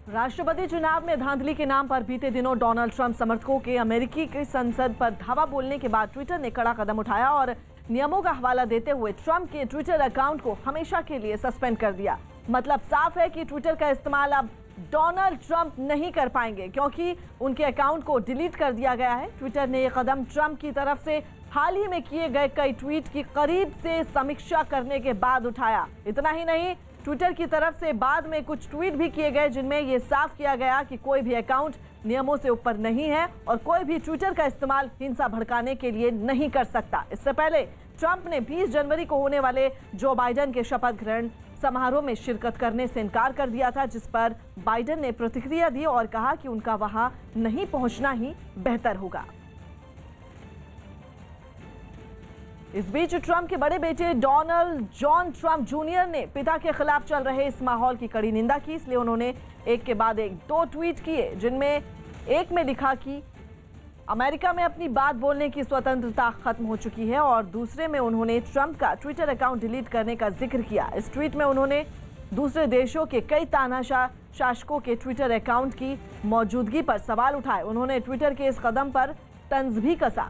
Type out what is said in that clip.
राष्ट्रपति चुनाव में धांधली के नाम पर बीते दिनों डोनाल्ड ट्रंप समर्थकों के अमेरिकी की संसद पर धावा बोलने के बाद ट्विटर ने कड़ा कदम उठाया और नियमों का हवाला देते हुए ट्रंप के ट्विटर अकाउंट को हमेशा के लिए सस्पेंड कर दिया। मतलब साफ है कि ट्विटर का इस्तेमाल अब डोनाल्ड ट्रंप नहीं कर पाएंगे क्योंकि उनके अकाउंट को डिलीट कर दिया गया है। ट्विटर ने यह कदम ट्रंप की तरफ से हाल ही में किए गए कई ट्वीट की करीब से समीक्षा करने के बाद उठाया। इतना ही नहीं, ट्विटर की तरफ से बाद में कुछ ट्वीट भी किए गए जिनमें यह साफ किया गया कि कोई भी अकाउंट नियमों से ऊपर नहीं है और कोई भी ट्विटर का इस्तेमाल हिंसा भड़काने के लिए नहीं कर सकता। इससे पहले ट्रंप ने 20 जनवरी को होने वाले जो बाइडेन के शपथ ग्रहण समारोह में शिरकत करने से इनकार कर दिया था, जिस पर बाइडेन ने प्रतिक्रिया दी और कहा कि उनका वहां नहीं पहुंचना ही बेहतर होगा। इस बीच ट्रंप के बड़े बेटे डोनाल्ड जॉन ट्रंप जूनियर ने पिता के खिलाफ चल रहे इस माहौल की कड़ी निंदा की। इसलिए उन्होंने एक के बाद एक 2 ट्वीट किए, जिनमें एक में लिखा कि अमेरिका में अपनी बात बोलने की स्वतंत्रता खत्म हो चुकी है और दूसरे में उन्होंने ट्रंप का ट्विटर अकाउंट डिलीट करने का जिक्र किया। इस ट्वीट में उन्होंने दूसरे देशों के कई तानाशाह शासकों के ट्विटर अकाउंट की मौजूदगी पर सवाल उठाए। उन्होंने ट्विटर के इस कदम पर तंज भी कसा।